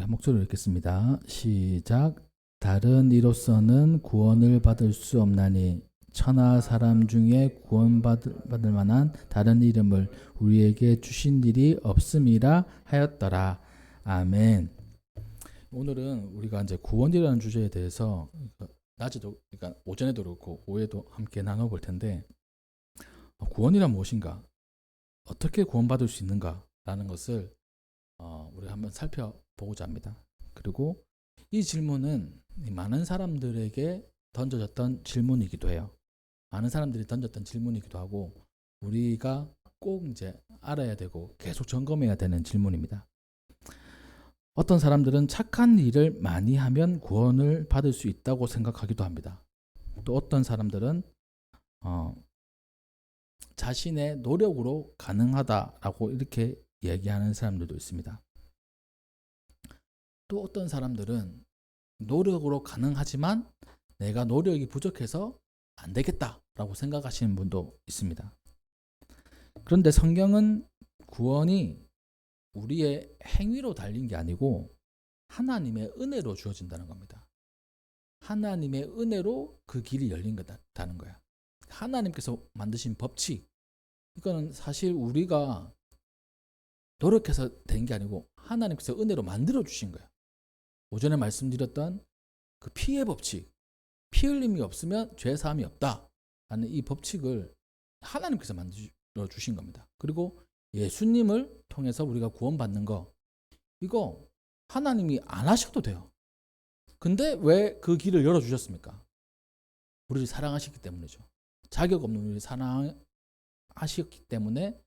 한 목소리로 읽겠습니다. 시작. 다른 이로서는 구원을 받을 수 없나니 천하 사람 중에 구원받을 만한 다른 이름을 우리에게 주신 일이 없음이라 하였더라. 아멘. 오늘은 우리가 이제 구원이라는 주제에 대해서 낮에도, 그러니까 오전에도 그렇고 오후에도 함께 나눠볼 텐데, 구원이란 무엇인가? 어떻게 구원받을 수 있는가라는 것을 우리가 한번 살펴보고자 합니다. 그리고 이 질문은 많은 사람들에게 던져졌던 질문이기도 해요. 많은 사람들이 던졌던 질문이기도 하고 우리가 꼭 이제 알아야 되고 계속 점검해야 되는 질문입니다. 어떤 사람들은 착한 일을 많이 하면 구원을 받을 수 있다고 생각하기도 합니다. 또 어떤 사람들은 자신의 노력으로 가능하다라고 이렇게 얘기하는 사람들도 있습니다. 또 어떤 사람들은 노력으로 가능하지만 내가 노력이 부족해서 안 되겠다라고 생각하시는 분도 있습니다. 그런데 성경은 구원이 우리의 행위로 달린 게 아니고 하나님의 은혜로 주어진다는 겁니다. 하나님의 은혜로 그 길이 열린 거다는 거야. 하나님께서 만드신 법칙, 이거는 사실 우리가 노력해서 된 게 아니고 하나님께서 은혜로 만들어 주신 거예요. 오전에 말씀드렸던 그 피의 법칙, 피 흘림이 없으면 죄 사함이 없다 라는 이 법칙을 하나님께서 만들어 주신 겁니다. 그리고 예수님을 통해서 우리가 구원받는 거, 이거 하나님이 안 하셔도 돼요. 근데 왜 그 길을 열어주셨습니까? 우리를 사랑하셨기 때문이죠. 자격 없는 우리를 사랑하셨기 때문에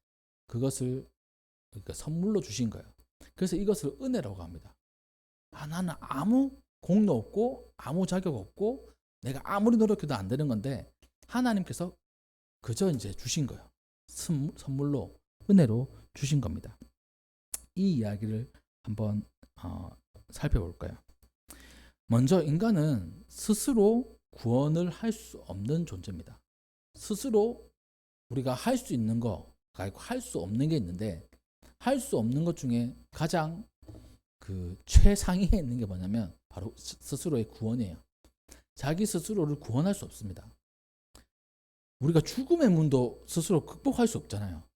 그것을 그러니까 선물로 주신 거예요. 그래서 이것을 은혜라고 합니다. 나는 아무 공로 없고 아무 자격 없고 내가 아무리 노력해도 안 되는 건데 하나님께서 그저 이제 주신 거예요. 선물로, 은혜로 주신 겁니다. 이 이야기를 한번 살펴볼까요? 먼저 인간은 스스로 구원을 할 수 없는 존재입니다. 스스로 우리가 할 수 있는 거, 할 수 없는 게 있는데 할 수 없는 것 중에 가장 그 최상위에 있는 게 뭐냐면 바로 스스로의 구원이에요. 자기 스스로를 구원할 수 없습니다. 우리가 죽음의 문도 스스로 극복할 수 없잖아요.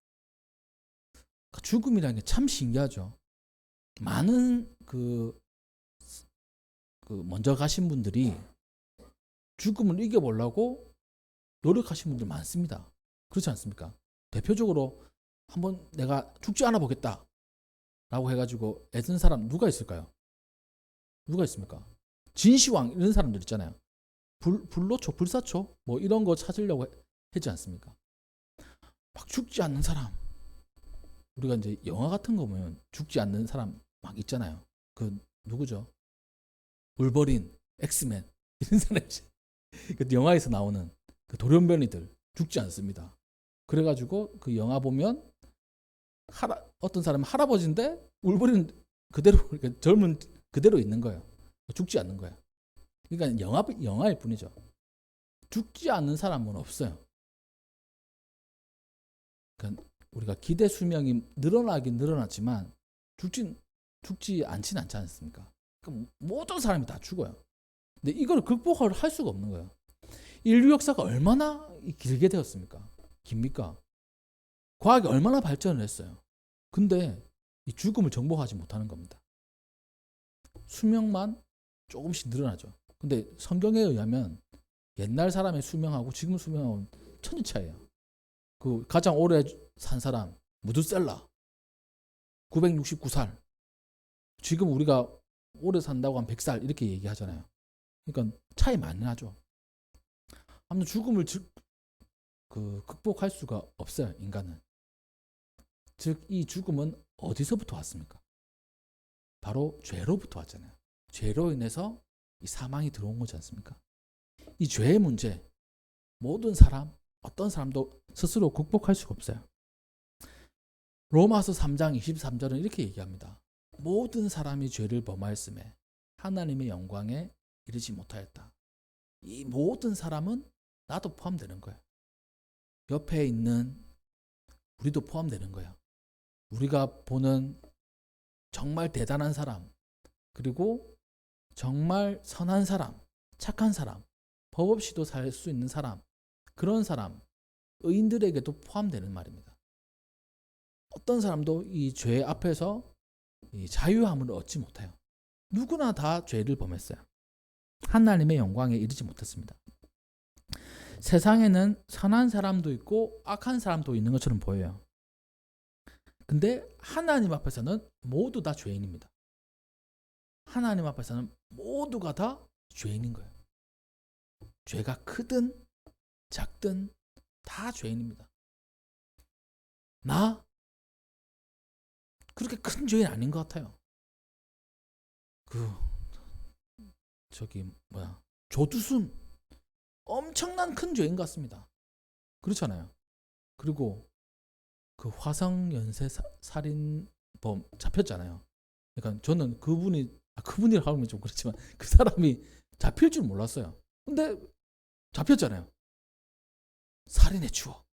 죽음이라는 게 참 신기하죠. 많은 그 먼저 가신 분들이 죽음을 이겨보려고 노력하신 분들 많습니다. 그렇지 않습니까? 대표적으로 한번 내가 죽지 않아 보겠다 라고 해가지고 애쓴 사람 누가 있을까요? 누가 있습니까? 진시황 이런 사람들 있잖아요. 불로초, 불사초 뭐 이런 거 찾으려고 했지 않습니까? 막 죽지 않는 사람, 우리가 이제 영화 같은 거 보면 죽지 않는 사람 막 있잖아요. 그 누구죠? 울버린, 엑스맨 이런 사람, 그 영화에서 나오는 그 돌연변이들 죽지 않습니다. 그래가지고 그 영화 보면 어떤 사람은 할아버지인데 울버린 그대로, 그러니까 젊은 그대로 있는 거예요. 죽지 않는 거예요. 그러니까 영화일 뿐이죠. 죽지 않는 사람은 없어요. 그러니까 우리가 기대 수명이 늘어나긴 늘어났지만 죽지 않지 않습니까? 그러니까 모든 사람이 다 죽어요. 근데 이걸 극복을 할 수가 없는 거예요. 인류 역사가 얼마나 길게 되었습니까? 깁니까? 과학이 얼마나 발전을 했어요. 근데 이 죽음을 정복하지 못하는 겁니다. 수명만 조금씩 늘어나죠. 근데 성경에 의하면 옛날 사람의 수명하고 지금 수명하고는 천지 차이예요. 그 가장 오래 산 사람 무드셀라 969살. 지금 우리가 오래 산다고 한 100살 이렇게 얘기하잖아요. 그러니까 차이 많이 나죠. 아무튼 죽음을 극복할 수가 없어요, 인간은. 즉 이 죽음은 어디서부터 왔습니까? 바로 죄로부터 왔잖아요. 죄로 인해서 이 사망이 들어온 거지 않습니까? 이 죄의 문제, 모든 사람, 어떤 사람도 스스로 극복할 수가 없어요. 로마서 3장 23절은 이렇게 얘기합니다. 모든 사람이 죄를 범하였음에 하나님의 영광에 이르지 못하였다. 이 모든 사람은 나도 포함되는 거예요. 옆에 있는 우리도 포함되는 거예요. 우리가 보는 정말 대단한 사람, 그리고 정말 선한 사람, 착한 사람, 법 없이도 살 수 있는 사람, 그런 사람, 의인들에게도 포함되는 말입니다. 어떤 사람도 이 죄 앞에서 이 자유함을 얻지 못해요. 누구나 다 죄를 범했어요. 하나님의 영광에 이르지 못했습니다. 세상에는 선한 사람도 있고 악한 사람도 있는 것처럼 보여요. 근데 하나님 앞에서는 모두 다 죄인입니다. 하나님 앞에서는 모두가 다 죄인인 거예요. 죄가 크든 작든 다 죄인입니다. 나 그렇게 큰 죄인 아닌 것 같아요. 조두순 엄청난 큰 죄인 같습니다. 그렇잖아요. 그리고 그 화성 연쇄 살인범 잡혔잖아요. 그러니까 저는 그분이라고 하면 좀 그렇지만 그 사람이 잡힐 줄 몰랐어요. 근데 잡혔잖아요. 살인의 추억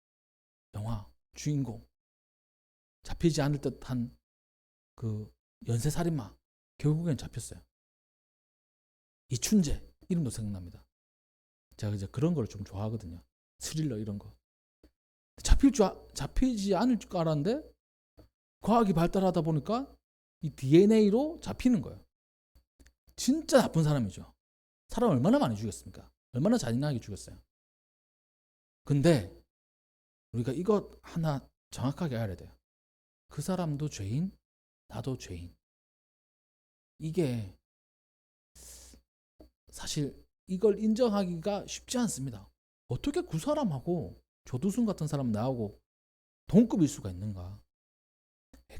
영화 주인공, 잡히지 않을 듯한 그 연쇄 살인마, 결국엔 잡혔어요. 이춘재 이름도 생각납니다. 제가 이제 그런 걸 좀 좋아하거든요. 스릴러 이런 거. 잡히지 않을 줄 알았는데 과학이 발달하다 보니까 이 DNA로 잡히는 거예요. 진짜 나쁜 사람이죠. 사람 얼마나 많이 죽였습니까? 얼마나 잔인하게 죽였어요. 근데 우리가 이것 하나 정확하게 알아야 돼요. 그 사람도 죄인, 나도 죄인. 이게 사실 이걸 인정하기가 쉽지 않습니다. 어떻게 그 사람하고 조두순 같은 사람 나하고 동급일 수가 있는가?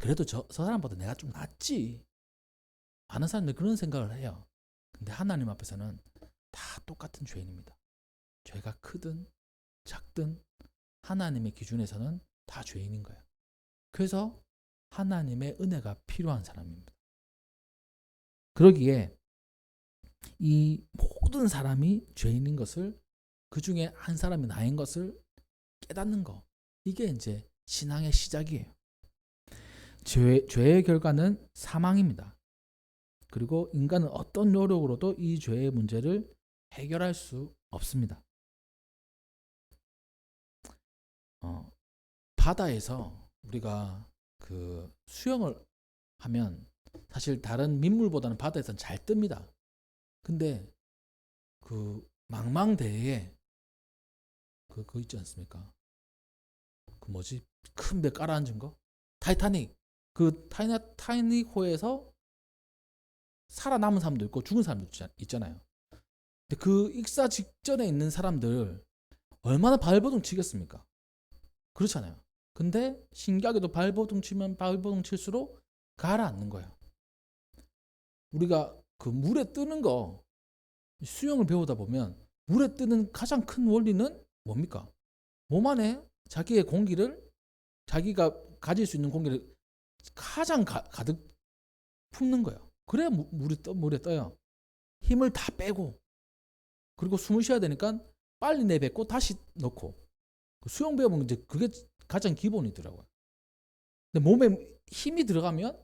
그래도 저 사람보다 내가 좀 낫지. 많은 사람들이 그런 생각을 해요. 근데 하나님 앞에서는 다 똑같은 죄인입니다. 죄가 크든 작든 하나님의 기준에서는 다 죄인인 거예요. 그래서 하나님의 은혜가 필요한 사람입니다. 그러기에 이 모든 사람이 죄인인 것을, 그 중에 한 사람이 나인 것을 깨닫는 거, 이게 이제 신앙의 시작이에요. 죄의 결과는 사망입니다. 그리고 인간은 어떤 노력으로도 이 죄의 문제를 해결할 수 없습니다. 바다에서 우리가 그 수영을 하면 사실 다른 민물보다는 바다에서는 잘 뜹니다. 근데 그 망망대해에 그거 있지 않습니까? 그 뭐지? 큰 배 깔아앉은 거? 타이타닉. 그 타이타닉호에서 살아남은 사람도 있고 죽은 사람도 있잖아요. 근데 그 익사 직전에 있는 사람들 얼마나 발버둥 치겠습니까? 그렇잖아요. 근데 신기하게도 발버둥 치면 발버둥 칠수록 가라앉는 거예요. 우리가 그 물에 뜨는 거, 수영을 배우다 보면 물에 뜨는 가장 큰 원리는 뭡니까? 몸 안에 자기의 공기를, 자기가 가질 수 있는 공기를 가장 가득 품는 거예요. 그래야 물에 떠요. 힘을 다 빼고, 그리고 숨을 쉬어야 되니까 빨리 내뱉고 다시 넣고. 수영 배워보면 이제 그게 가장 기본이더라고요. 근데 몸에 힘이 들어가면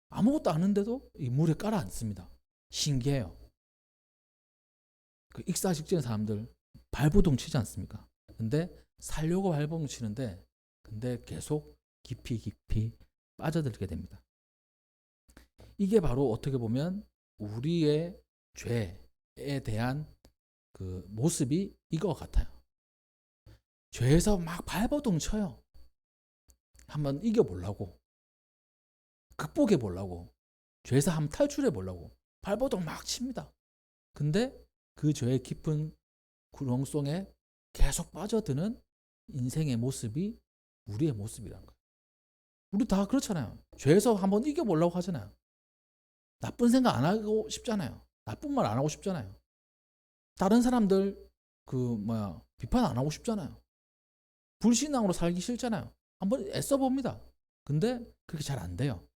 아무것도 아는데도 이 물에 깔아앉습니다. 신기해요. 그 익사 직전의 사람들 발버둥 치지 않습니까? 근데 살려고 발버둥 치는데, 근데 계속 깊이 빠져들게 됩니다. 이게 바로 어떻게 보면 우리의 죄에 대한 그 모습이 이거 같아요. 죄에서 막 발버둥 쳐요. 한번 이겨보려고, 극복해 보려고, 죄에서 한번 탈출해 보려고 발버둥 막 칩니다. 근데 그 죄의 깊은 구렁송에 계속 빠져드는 인생의 모습이 우리의 모습이라는 거예요. 우리 다 그렇잖아요. 죄에서 한번 이겨보려고 하잖아요. 나쁜 생각 안 하고 싶잖아요. 나쁜 말 안 하고 싶잖아요. 다른 사람들 비판 안 하고 싶잖아요. 불신앙으로 살기 싫잖아요. 한번 애써봅니다. 근데 그렇게 잘 안 돼요.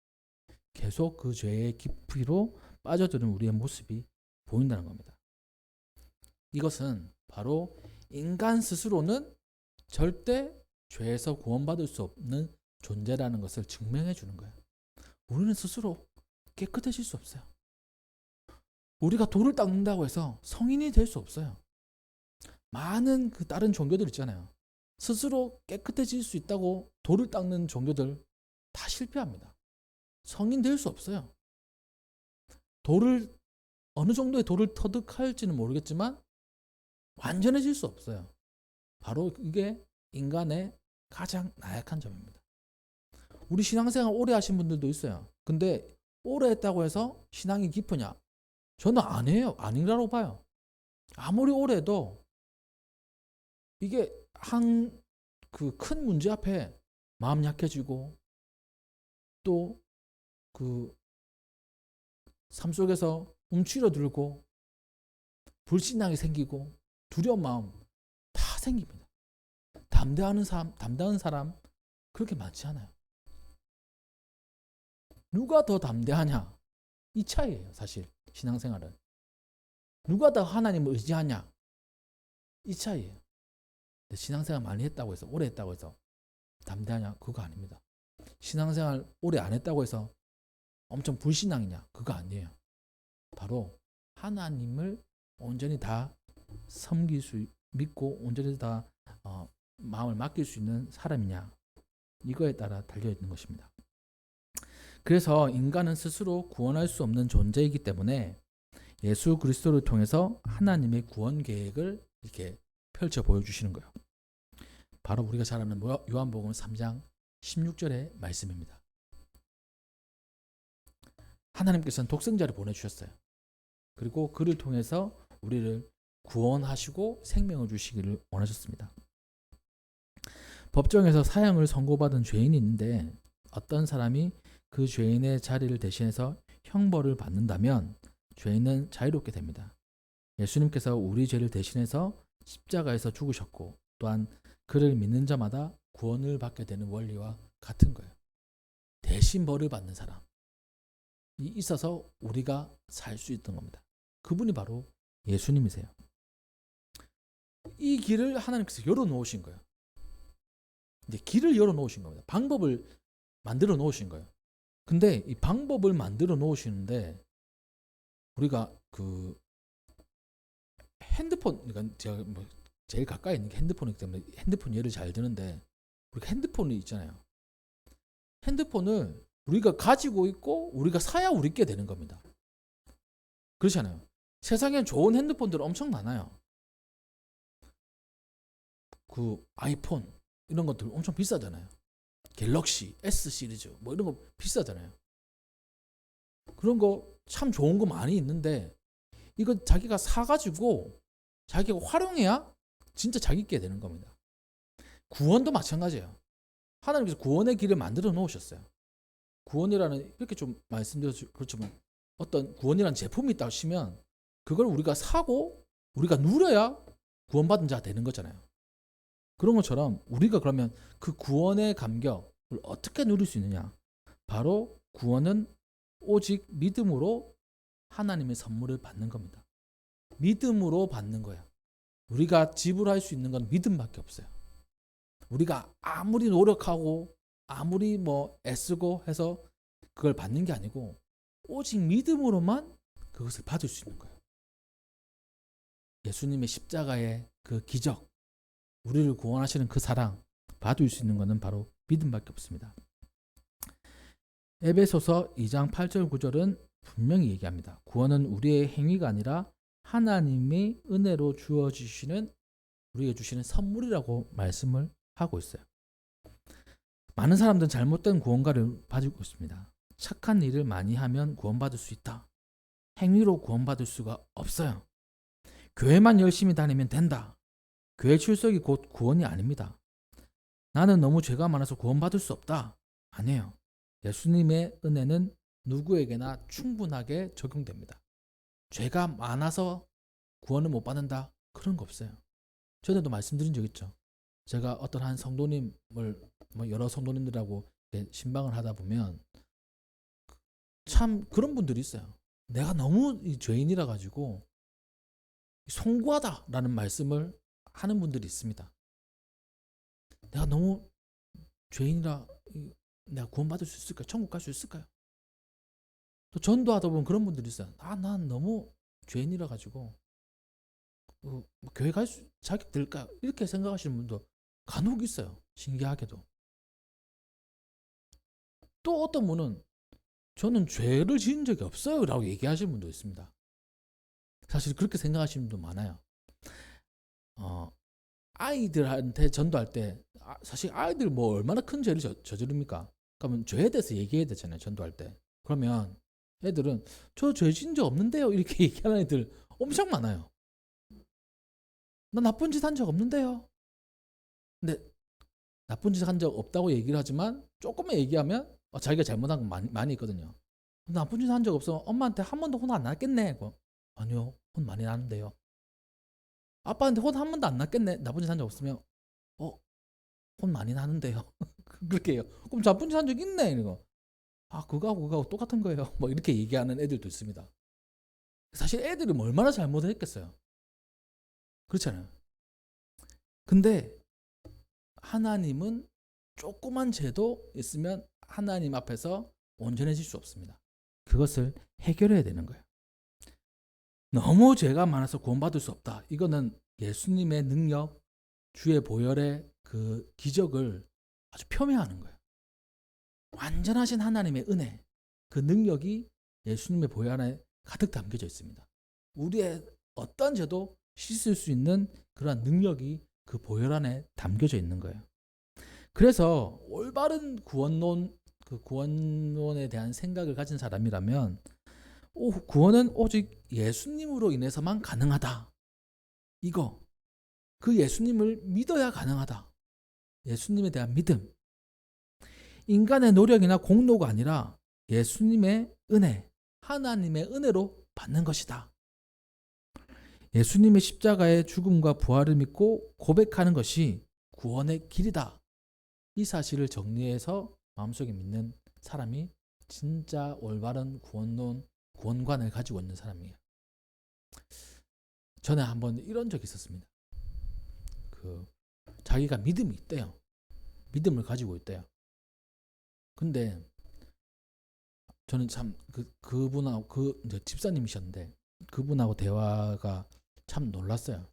계속 그 죄의 깊이로 빠져드는 우리의 모습이 보인다는 겁니다. 이것은 바로 인간 스스로는 절대 죄에서 구원받을 수 없는 존재라는 것을 증명해 주는 거예요. 우리는 스스로 깨끗해질 수 없어요. 우리가 돌을 닦는다고 해서 성인이 될 수 없어요. 많은 그 다른 종교들 있잖아요. 스스로 깨끗해질 수 있다고 돌을 닦는 종교들 다 실패합니다. 성인 될 수 없어요. 돌을 어느 정도의 돌을 터득할지는 모르겠지만 완전해질 수 없어요. 바로 이게 인간의 가장 나약한 점입니다. 우리 신앙생활 오래 하신 분들도 있어요. 근데 오래 했다고 해서 신앙이 깊으냐? 저는 아니라고 봐요. 아무리 오래 해도 이게 한 그 큰 문제 앞에 마음 약해지고 또 그 삶 속에서 움츠러들고 불신앙이 생기고 두려운 마음 다 생깁니다. 담대한 사람 그렇게 많지 않아요. 누가 더 담대하냐? 이 차이예요, 사실. 신앙생활은. 누가 더 하나님을 의지하냐? 이 차이예요. 근데 신앙생활 많이 했다고 해서, 오래 했다고 해서 담대하냐? 그거 아닙니다. 신앙생활 오래 안 했다고 해서 엄청 불신앙이냐? 그거 아니에요. 바로 하나님을 온전히 다 섬길 수 믿고 온전히 다 마음을 맡길 수 있는 사람이냐? 이거에 따라 달려있는 것입니다. 그래서 인간은 스스로 구원할 수 없는 존재이기 때문에 예수 그리스도를 통해서 하나님의 구원 계획을 이렇게 펼쳐 보여주시는 거예요. 바로 우리가 잘 아는 요한복음 3장 16절의 말씀입니다. 하나님께서는 독생자를 보내주셨어요. 그리고 그를 통해서 우리를 구원하시고 생명을 주시기를 원하셨습니다. 법정에서 사형을 선고받은 죄인이 있는데 어떤 사람이 그 죄인의 자리를 대신해서 형벌을 받는다면 죄인은 자유롭게 됩니다. 예수님께서 우리 죄를 대신해서 십자가에서 죽으셨고 또한 그를 믿는 자마다 구원을 받게 되는 원리와 같은 거예요. 대신 벌을 받는 사람이 있어서 우리가 살 수 있던 겁니다. 그분이 바로 예수님이세요. 이 길을 하나님께서 열어놓으신 거예요. 이제 길을 열어놓으신 겁니다. 방법을 만들어 놓으신 거예요. 근데 이 방법을 만들어 놓으시는데 우리가 그 핸드폰, 그러니까 제가 뭐 제일 가까이 있는 게 핸드폰이기 때문에 핸드폰 예를 잘 드는데 우리가 핸드폰이 있잖아요. 핸드폰을 우리가 가지고 있고 우리가 사야 우리께 되는 겁니다. 그렇잖아요. 세상에 좋은 핸드폰들 엄청 많아요. 그 아이폰 이런 것들 엄청 비싸잖아요. 갤럭시 S 시리즈 뭐 이런 거 비싸잖아요. 그런 거 참 좋은 거 많이 있는데 이거 자기가 사가지고 자기가 활용해야 진짜 자기께 되는 겁니다. 구원도 마찬가지예요. 하나님께서 구원의 길을 만들어 놓으셨어요. 구원이라는 이렇게 좀 말씀드려서 그렇지만 어떤 구원이라는 제품이 있다고 치면 그걸 우리가 사고 우리가 누려야 구원받은 자가 되는 거잖아요. 그런 것처럼 우리가 그러면 그 구원의 감격을 어떻게 누릴 수 있느냐? 바로 구원은 오직 믿음으로 하나님의 선물을 받는 겁니다. 믿음으로 받는 거예요. 우리가 지불할 수 있는 건 믿음밖에 없어요. 우리가 아무리 노력하고 아무리 뭐 애쓰고 해서 그걸 받는 게 아니고 오직 믿음으로만 그것을 받을 수 있는 거예요. 예수님의 십자가의 그 기적, 우리를 구원하시는 그 사랑 받을 수 있는 것은 바로 믿음밖에 없습니다. 에베소서 2장 8절 9절은 분명히 얘기합니다. 구원은 우리의 행위가 아니라 하나님의 은혜로 주어지시는 우리에게 주시는 선물이라고 말씀을 하고 있어요. 많은 사람들은 잘못된 구원가를 가지고 있습니다. 착한 일을 많이 하면 구원받을 수 있다. 행위로 구원받을 수가 없어요. 교회만 열심히 다니면 된다. 교회 출석이 곧 구원이 아닙니다. 나는 너무 죄가 많아서 구원받을 수 없다. 아니에요. 예수님의 은혜는 누구에게나 충분하게 적용됩니다. 죄가 많아서 구원을 못 받는다? 그런 거 없어요. 전에도 말씀드린 적 있죠. 제가 어떤 한 성도님을 여러 성도님들하고 신방을 하다 보면 참 그런 분들이 있어요. 내가 너무 죄인이라 가지고 송구하다라는 말씀을 하는 분들이 있습니다. 내가 너무 죄인이라 내가 구원받을 수 있을까요? 천국 갈 수 있을까요? 또 전도하다 보면 그런 분들이 있어요. 난 너무 죄인이라 가지고 뭐 교회 갈 자격 될까 이렇게 생각하시는 분도 간혹 있어요. 신기하게도. 또 어떤 분은 저는 죄를 지은 적이 없어요 라고 얘기하시는 분도 있습니다. 사실 그렇게 생각하시는 분도 많아요. 아이들한테 전도할 때 사실 아이들 뭐 얼마나 큰 죄를 저지릅니까? 그러면 죄에 대해서 얘기해야 되잖아요. 전도할 때. 그러면 애들은 저 죄 지은 적 없는데요 이렇게 얘기하는 애들 엄청 많아요. 나 나쁜 짓 한 적 없는데요. 근데 나쁜 짓 한 적 없다고 얘기를 하지만 조금만 얘기하면 자기가 잘못한 건 많이 있거든요. 나쁜 짓 한 적 없어. 엄마한테 한 번도 혼 안 났겠네. 아니요. 혼 많이 나는데요. 아빠한테 혼 한 번도 안 났겠네. 나쁜 짓 한 적 없으면 혼 많이 나는데요. 그렇게 해요. 그럼 나쁜 짓 한 적 있네. 이거. 그거하고 똑같은 거예요. 뭐 이렇게 얘기하는 애들도 있습니다. 사실 애들이 뭐 얼마나 잘못을 했겠어요. 그렇잖아요. 근데 하나님은 조그만 죄도 있으면 하나님 앞에서 온전해질 수 없습니다. 그것을 해결해야 되는 거예요. 너무 죄가 많아서 구원받을 수 없다. 이거는 예수님의 능력, 주의 보혈의 그 기적을 아주 폄훼하는 거예요. 완전하신 하나님의 은혜, 그 능력이 예수님의 보혈 안에 가득 담겨져 있습니다. 우리의 어떤 죄도 씻을 수 있는 그러한 능력이 그 보혈 안에 담겨져 있는 거예요. 그래서 올바른 구원론에 대한 생각을 가진 사람이라면 구원은 오직 예수님으로 인해서만 가능하다. 그 예수님을 믿어야 가능하다. 예수님에 대한 믿음. 인간의 노력이나 공로가 아니라 예수님의 은혜, 하나님의 은혜로 받는 것이다. 예수님의 십자가의 죽음과 부활을 믿고 고백하는 것이 구원의 길이다. 이 사실을 정리해서 마음속에 믿는 사람이 진짜 올바른 구원관을 가지고 있는 사람이에요. 전에 한번 이런 적이 있었습니다. 자기가 믿음이 있대요. 믿음을 가지고 있대요. 근데 저는 참 그분하고 이제 집사님이셨는데 그분하고 대화가 참 놀랐어요.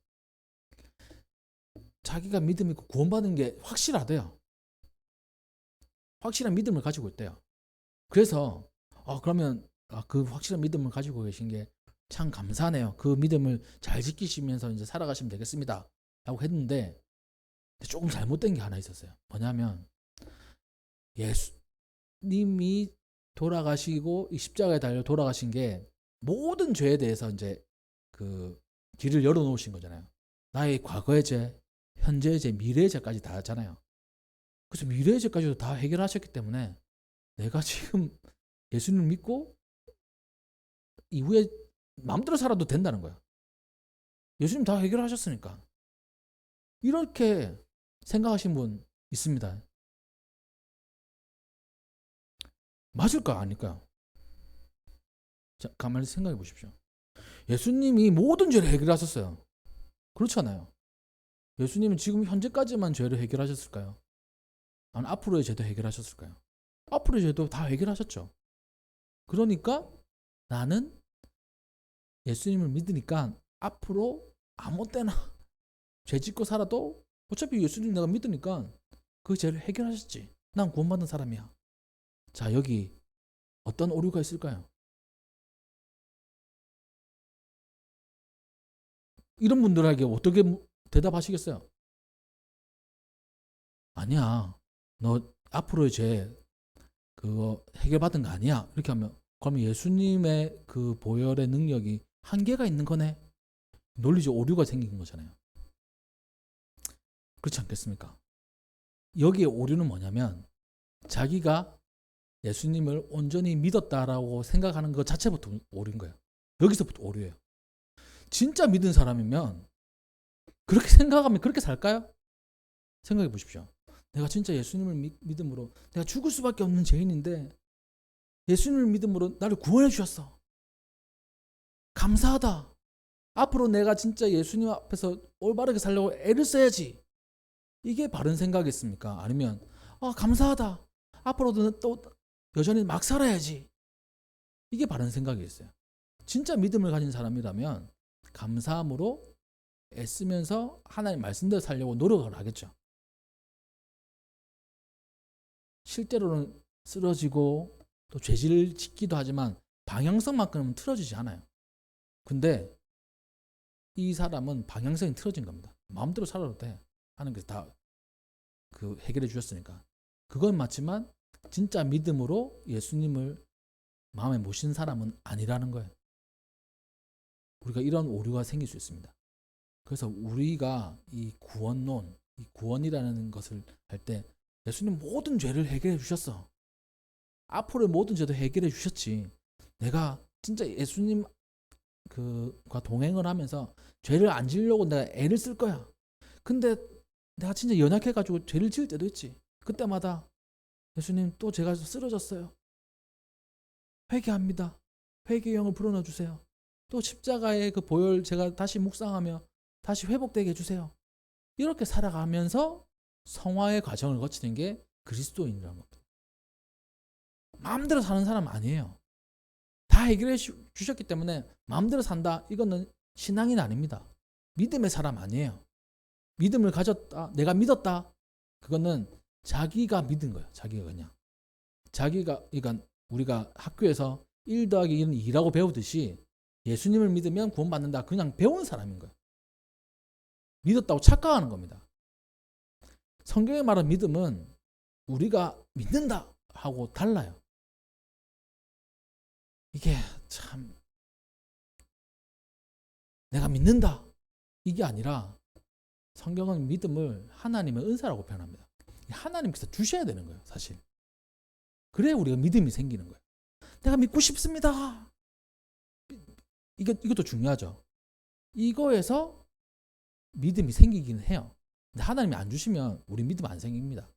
자기가 믿음 있고 구원받은 게 확실하대요. 확실한 믿음을 가지고 있대요. 그래서 그러면 그 확실한 믿음을 가지고 계신 게 참 감사하네요. 그 믿음을 잘 지키시면서 이제 살아가시면 되겠습니다. 라고 했는데 조금 잘못된 게 하나 있었어요. 뭐냐면 예수님이 돌아가시고 이 십자가에 달려 돌아가신 게 모든 죄에 대해서 이제 그 길을 열어놓으신 거잖아요. 나의 과거의 죄, 현재의 죄, 미래의 죄까지 다 하잖아요. 그래서 미래의 죄까지도 다 해결하셨기 때문에 내가 지금 예수님을 믿고 이후에 마음대로 살아도 된다는 거야. 예수님 다 해결하셨으니까. 이렇게 생각하신 분 있습니다. 맞을까 아닐까요? 자, 가만히 생각해 보십시오. 예수님이 모든 죄를 해결하셨어요. 그렇잖아요. 예수님은 지금 현재까지만 죄를 해결하셨을까요? 아니 앞으로의 죄도 해결하셨을까요? 앞으로의 죄도 다 해결하셨죠. 그러니까 나는 예수님을 믿으니까 앞으로 아무 때나 죄 짓고 살아도 어차피 예수님 내가 믿으니까 그 죄를 해결하셨지. 난 구원받은 사람이야. 자, 여기 어떤 오류가 있을까요? 이런 분들에게 어떻게 대답하시겠어요? 아니야. 너 앞으로의 죄 그거 해결받은 거 아니야. 이렇게 하면 그러면 예수님의 그 보혈의 능력이 한계가 있는 거네. 논리적 오류가 생긴 거잖아요. 그렇지 않겠습니까? 여기에 오류는 뭐냐면 자기가 예수님을 온전히 믿었다라고 생각하는 것 자체부터 오류인 거예요. 여기서부터 오류예요. 진짜 믿은 사람이면 그렇게 생각하면 그렇게 살까요? 생각해 보십시오. 내가 진짜 예수님을 믿음으로 내가 죽을 수밖에 없는 죄인인데 예수님을 믿음으로 나를 구원해 주셨어. 감사하다. 앞으로 내가 진짜 예수님 앞에서 올바르게 살려고 애를 써야지. 이게 바른 생각이겠습니까? 아니면 감사하다. 앞으로도 또 여전히 막 살아야지. 이게 바른 생각이겠어요. 진짜 믿음을 가진 사람이라면 감사함으로 애쓰면서 하나님 말씀대로 살려고 노력을 하겠죠. 실제로는 쓰러지고 또 죄질을 짓기도 하지만 방향성만큼은 틀어지지 않아요. 근데 이 사람은 방향성이 틀어진 겁니다. 마음대로 살아도 돼. 하나님께서 다 그 해결해 주셨으니까. 그건 맞지만 진짜 믿음으로 예수님을 마음에 모신 사람은 아니라는 거예요. 우리가 이런 오류가 생길 수 있습니다. 그래서 우리가 이 구원론, 이 구원이라는 것을 할 때 예수님 모든 죄를 해결해 주셨어. 앞으로의 모든 죄도 해결해 주셨지. 내가 진짜 예수님 과 동행을 하면서 죄를 안 지으려고 내가 애를 쓸 거야. 근데 내가 진짜 연약해가지고 죄를 지을 때도 있지. 그때마다 예수님 또 제가 쓰러졌어요. 회개합니다. 회개의 영을 불어넣어 주세요. 또 십자가의 그 보혈 제가 다시 묵상하며 다시 회복되게 해주세요. 이렇게 살아가면서 성화의 과정을 거치는 게 그리스도인이라는 겁니다. 마음대로 사는 사람 아니에요. 다 해결해 주셨기 때문에 마음대로 산다. 이거는 신앙인 아닙니다. 믿음의 사람 아니에요. 믿음을 가졌다. 내가 믿었다. 그거는 자기가 믿은 거예요. 자기가 그냥. 그러니까 우리가 학교에서 1 더하기 1은 2라고 배우듯이 예수님을 믿으면 구원받는다. 그냥 배운 사람인 거예요. 믿었다고 착각하는 겁니다. 성경에 말하는 믿음은 우리가 믿는다 하고 달라요. 이게 참 내가 믿는다 이게 아니라 성경은 믿음을 하나님의 은사라고 표현합니다. 하나님께서 주셔야 되는 거예요. 사실. 그래야 우리가 믿음이 생기는 거예요. 내가 믿고 싶습니다. 이것도 중요하죠. 이거에서 믿음이 생기긴 해요. 근데 하나님이 안 주시면 우리 믿음 안 생깁니다.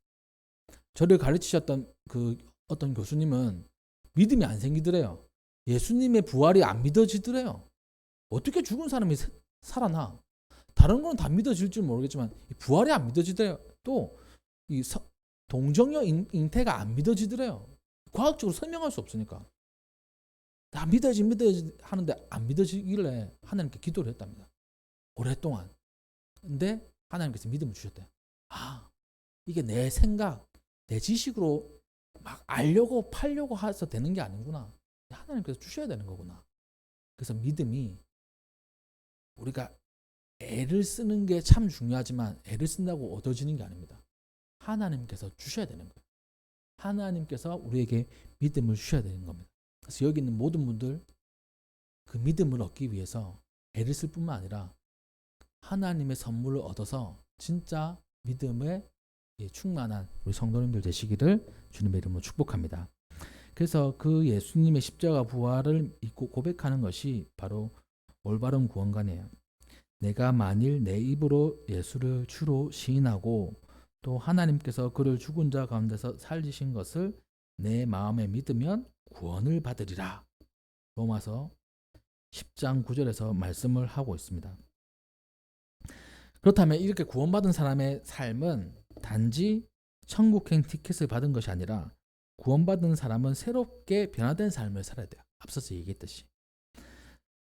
저를 가르치셨던 그 어떤 교수님은 믿음이 안 생기더래요. 예수님의 부활이 안 믿어지더래요. 어떻게 죽은 사람이 살아나? 다른 건 다 믿어질 줄 모르겠지만 부활이 안 믿어지더래요. 또 이 동정녀 잉태가 안 믿어지더래요. 과학적으로 설명할 수 없으니까. 다 믿어지 하는데 안 믿어지길래 하나님께 기도를 했답니다. 오랫동안. 근데 하나님께서 믿음을 주셨대요. 아, 이게 내 생각, 내 지식으로 막 알려고 팔려고 해서 되는 게 아니구나. 하나님께서 주셔야 되는 거구나. 그래서 믿음이 우리가 애를 쓰는 게 참 중요하지만 애를 쓴다고 얻어지는 게 아닙니다. 하나님께서 주셔야 되는 거예요. 하나님께서 우리에게 믿음을 주셔야 되는 겁니다. 그래서 여기 있는 모든 분들 그 믿음을 얻기 위해서 애를 쓸 뿐만 아니라 하나님의 선물을 얻어서 진짜 믿음에 충만한 우리 성도님들 되시기를 주님의 이름으로 축복합니다. 그래서 그 예수님의 십자가 부활을 믿고 고백하는 것이 바로 올바른 구원관이에요. 내가 만일 내 입으로 예수를 주로 시인하고 또 하나님께서 그를 죽은 자 가운데서 살리신 것을 내 마음에 믿으면 구원을 받으리라. 로마서 10장 9절에서 말씀을 하고 있습니다. 그렇다면 이렇게 구원받은 사람의 삶은 단지 천국행 티켓을 받은 것이 아니라 구원받은 사람은 새롭게 변화된 삶을 살아야 돼요. 앞서서 얘기했듯이.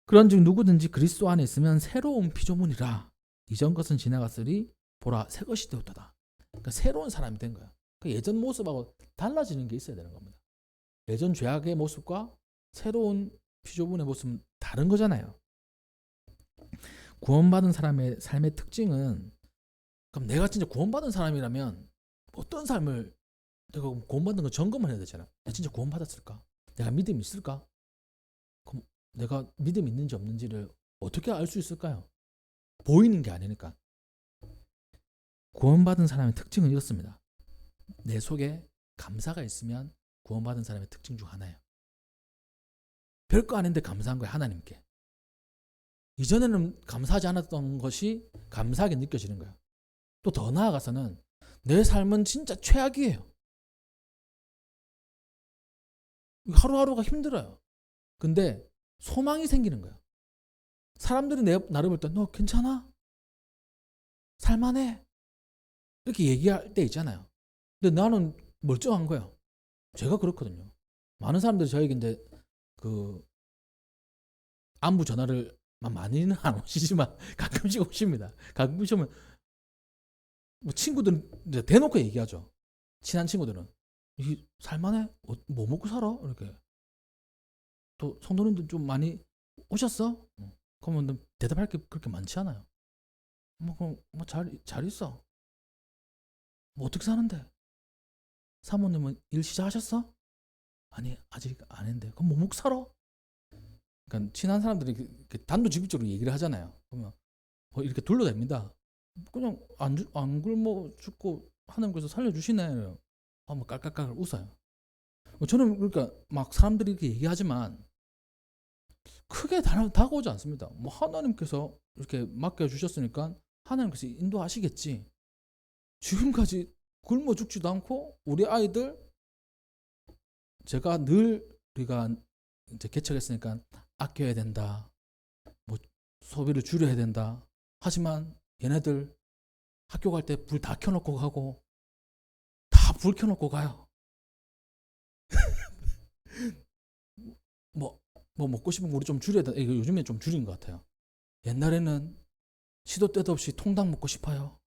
그런즉 누구든지 그리스도 안에 있으면 새로운 피조물이라. 이전 것은 지나갔으리 보라 새 것이 되었도다. 그러니까 새로운 사람이 된 거야. 그러니까 예전 모습하고 달라지는 게 있어야 되는 겁니다. 예전 죄악의 모습과 새로운 피조물의 모습은 다른 거잖아요. 구원받은 사람의 삶의 특징은 그럼 내가 진짜 구원받은 사람이라면 어떤 삶을 내가 구원받은 거 점검을 해야 되잖아. 내가 진짜 구원받았을까? 내가 믿음이 있을까? 그럼 내가 믿음이 있는지 없는지를 어떻게 알 수 있을까요? 보이는 게 아니니까. 구원받은 사람의 특징은 이렇습니다. 내 속에 감사가 있으면 구원받은 사람의 특징 중 하나예요. 별거 아닌데 감사한 거예요. 하나님께. 이전에는 감사하지 않았던 것이 감사하게 느껴지는 거예요. 또 더 나아가서는 내 삶은 진짜 최악이에요. 하루하루가 힘들어요. 근데 소망이 생기는 거예요. 사람들이 나를 볼 때 너 괜찮아? 살만해? 이렇게 얘기할 때 있잖아요. 근데 나는 멀쩡한 거예요. 제가 그렇거든요. 많은 사람들이 저에게 이제 안부 전화를 많이는 안 오시지만 가끔씩 오십니다. 가끔씩 오면 뭐 친구들은 이제 대놓고 얘기하죠. 친한 친구들은 이 살만해? 뭐 먹고 살아? 이렇게. 또 성도님들 좀 많이 오셨어? 그러면 대답할 게 그렇게 많지 않아요. 잘 있어. 뭐 어떻게 사는데? 사모님은 일 시작하셨어? 아니 아직 안 했는데. 그럼 뭐 먹고 살아? 그러니까 친한 사람들이 단도직입적으로 얘기를 하잖아요. 그러면 이렇게 둘러댑니다. 그냥 안 굶어 죽고 하나님께서 살려주시네. 뭐 깔깔깔 웃어요. 저는 그러니까 막 사람들이 이렇게 얘기하지만 크게 다가오지 않습니다. 뭐 하나님께서 이렇게 맡겨주셨으니까 하나님께서 인도하시겠지. 지금까지 굶어 죽지도 않고 우리 아이들 제가 늘 우리가 이제 개척했으니까 아껴야 된다. 뭐 소비를 줄여야 된다. 하지만 얘네들 학교 갈 때 불 다 켜놓고 가고 다 불 켜놓고 가요. 뭐 먹고 싶은 거 우리 좀 줄여야 돼. 이거 요즘에 좀 줄인 것 같아요. 옛날에는 시도 때도 없이 통닭 먹고 싶어요.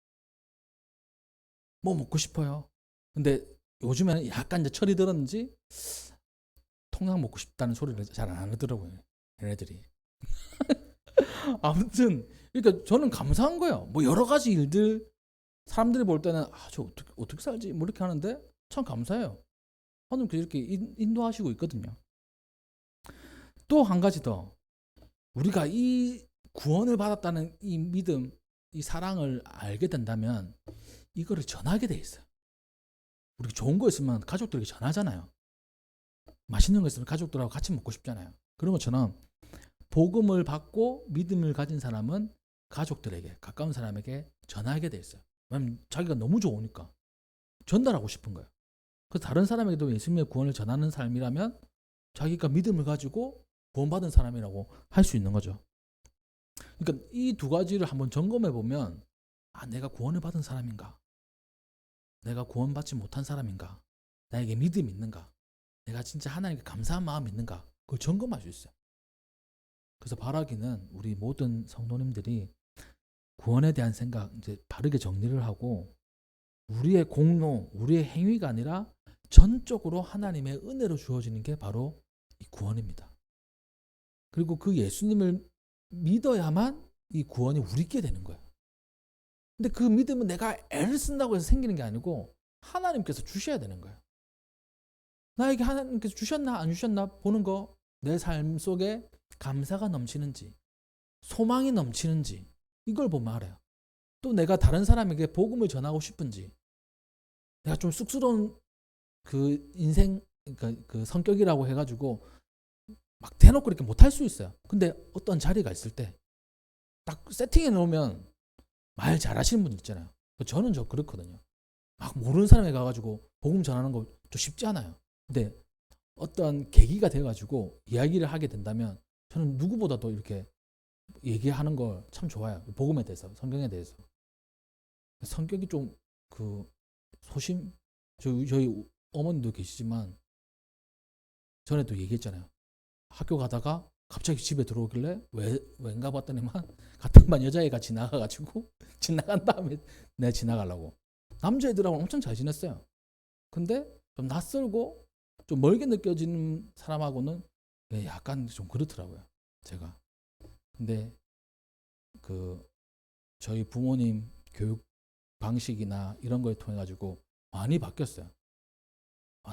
뭐 먹고 싶어요. 근데 요즘에는 약간 이제 철이 들었는지 통닭 먹고 싶다는 소리를 잘 안 하더라고요. 얘네들이. 아무튼 그러니까 저는 감사한 거예요. 뭐 여러 가지 일들 사람들이 볼 때는 저 어떻게 살지 뭐 이렇게 하는데 참 감사해요. 하나님 이렇게 인도하시고 있거든요. 또 한 가지 더 우리가 이 구원을 받았다는 이 믿음, 이 사랑을 알게 된다면 이거를 전하게 돼 있어요. 우리 좋은 거 있으면 가족들에게 전하잖아요. 맛있는 거 있으면 가족들하고 같이 먹고 싶잖아요. 그런 것처럼 복음을 받고 믿음을 가진 사람은 가족들에게, 가까운 사람에게 전하게 돼 있어요. 왜냐면 자기가 너무 좋으니까 전달하고 싶은 거예요. 그래서 다른 사람에게도 예수님의 구원을 전하는 삶이라면 자기가 믿음을 가지고 구원받은 사람이라고 할 수 있는 거죠. 그러니까 이 두 가지를 한번 점검해 보면 내가 구원을 받은 사람인가? 내가 구원받지 못한 사람인가? 나에게 믿음이 있는가? 내가 진짜 하나님께 감사한 마음이 있는가? 그걸 점검할 수 있어요. 그래서 바라기는 우리 모든 성도님들이 구원에 대한 생각 이제 바르게 정리를 하고 우리의 공로, 우리의 행위가 아니라 전적으로 하나님의 은혜로 주어지는 게 바로 이 구원입니다. 그리고 그 예수님을 믿어야만 이 구원이 우리께 되는 거예요. 근데 그 믿음은 내가 애를 쓴다고 해서 생기는 게 아니고 하나님께서 주셔야 되는 거예요. 나에게 하나님께서 주셨나 안 주셨나 보는 거, 내 삶 속에 감사가 넘치는지 소망이 넘치는지 이걸 보면 알아요. 또 내가 다른 사람에게 복음을 전하고 싶은지, 내가 좀 쑥스러운 그 인생 그 성격이라고 해가지고 막 대놓고 이렇게 못할 수 있어요. 근데 어떤 자리가 있을 때 딱 세팅해 놓으면 말 잘하시는 분 있잖아요. 저는 그렇거든요. 막 모르는 사람에 가가지고 복음 전하는 거 좀 쉽지 않아요. 근데 어떤 계기가 돼가지고 이야기를 하게 된다면 저는 누구보다도 이렇게 얘기하는 걸 참 좋아요. 복음에 대해서, 성경에 대해서. 성격이 좀 저희 어머님도 계시지만 전에도 얘기했잖아요. 학교 가다가 갑자기 집에 들어오길래 왠가 봤더니만 같은 반 여자애가 지나가가지고 지나간 다음에 내가 지나가려고. 남자애들하고 엄청 잘 지냈어요. 근데 좀 낯설고 좀 멀게 느껴지는 사람하고는 약간 좀 그렇더라고요. 제가. 근데 저희 부모님 교육 방식이나 이런 거에 통해 가지고 많이 바뀌었어요.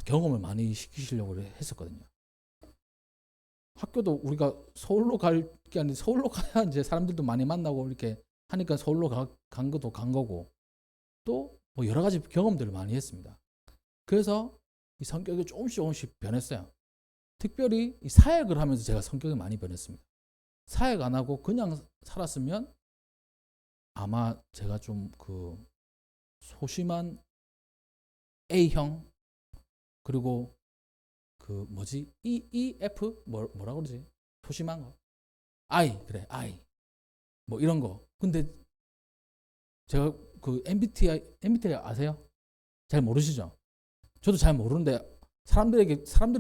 경험을 많이 시키시려고 했었거든요. 학교도 우리가 서울로 갈 게 아니라 서울로 가야 이제 사람들도 많이 만나고 이렇게 하니까 서울로 간 것도 간 거고 또 뭐 여러 가지 경험들을 많이 했습니다. 그래서 이 성격이 조금씩 변했어요. 특별히 이 사역을 하면서 제가 성격이 많이 변했습니다. 사역 안 하고 그냥 살았으면 아마 제가 좀 소심한 A형 그리고 EF 뭐라 그러지? 소심한 거. I 그래 I 뭐 이런 거. 근데 제가 MBTI 아세요? 잘 모르시죠? 저도 잘 모르는데 사람들이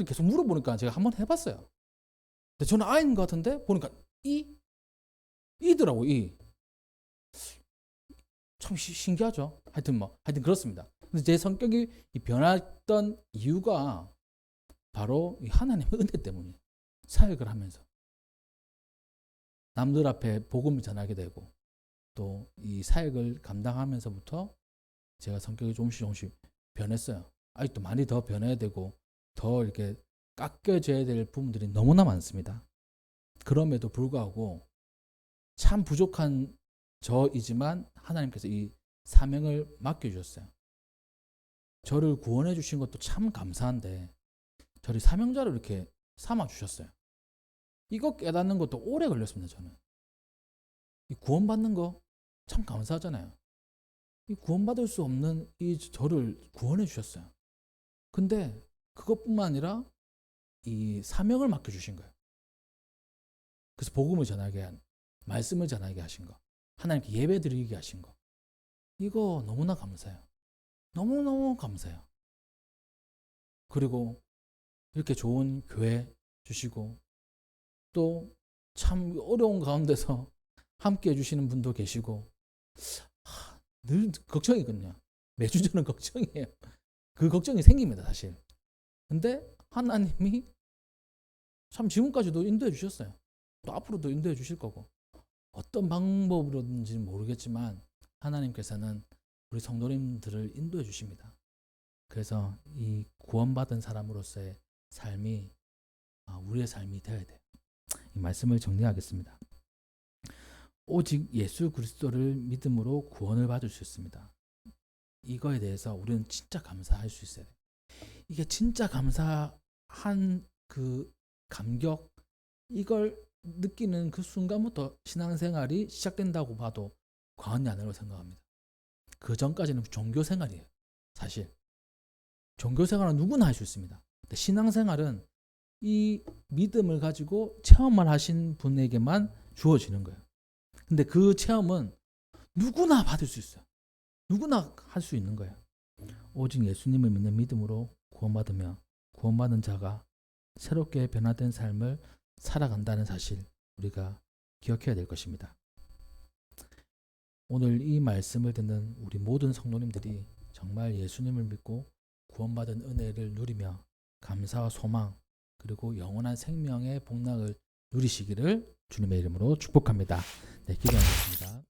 계속 물어보니까 제가 한번 해봤어요. 근데 저는 I인 것 같은데 보니까 이더라고. 참 신기하죠. 하여튼 그렇습니다. 근데 제 성격이 변했던 이유가 바로 이 하나님의 은혜 때문이에요. 사역을 하면서 남들 앞에 복음을 전하게 되고 또 이 사역을 감당하면서부터 제가 성격이 조금씩 변했어요. 아직도 많이 더 변해야 되고 더 이렇게 깎여져야 될 부분들이 너무나 많습니다. 그럼에도 불구하고 참 부족한 저이지만 하나님께서 이 사명을 맡겨주셨어요. 저를 구원해 주신 것도 참 감사한데 저를 사명자로 이렇게 삼아주셨어요. 이거 깨닫는 것도 오래 걸렸습니다. 저는 이 구원받는 거 참 감사하잖아요. 이 구원받을 수 없는 이 저를 구원해 주셨어요. 근데 그것뿐만 아니라 이 사명을 맡겨주신 거예요. 그래서 복음을 전하게 한, 말씀을 전하게 하신 거, 하나님께 예배 드리게 하신 거, 이거 너무나 감사해요. 너무너무 감사해요. 그리고 이렇게 좋은 교회 주시고 또 참 어려운 가운데서 함께 해주시는 분도 계시고 늘 걱정이거든요. 매주 저는 걱정이에요. 그 걱정이 생깁니다, 사실. 근데 하나님이 참 지금까지도 인도해 주셨어요. 또 앞으로도 인도해 주실 거고 어떤 방법으로든지는 모르겠지만 하나님께서는 우리 성도님들을 인도해 주십니다. 그래서 이 구원받은 사람으로서의 삶이 우리의 삶이 되어야 돼요. 이 말씀을 정리하겠습니다. 오직 예수 그리스도를 믿음으로 구원을 받을 수 있습니다. 이거에 대해서 우리는 진짜 감사할 수 있어야 돼요. 이게 진짜 감사한 그 감격, 이걸 느끼는 그 순간부터 신앙생활이 시작된다고 봐도 과언이 아니라고 생각합니다. 그 전까지는 종교생활이에요. 사실 종교생활은 누구나 할 수 있습니다. 근데 신앙생활은 이 믿음을 가지고 체험을 하신 분에게만 주어지는 거예요. 근데 그 체험은 누구나 받을 수 있어요. 누구나 할 수 있는 거예요. 오직 예수님을 믿는 믿음으로 구원받으며 구원받은 자가 새롭게 변화된 삶을 살아간다는 사실 우리가 기억해야 될 것입니다. 오늘 이 말씀을 듣는 우리 모든 성도님들이 정말 예수님을 믿고 구원받은 은혜를 누리며 감사와 소망 그리고 영원한 생명의 복락을 누리시기를 주님의 이름으로 축복합니다. 네, 기도하겠습니다.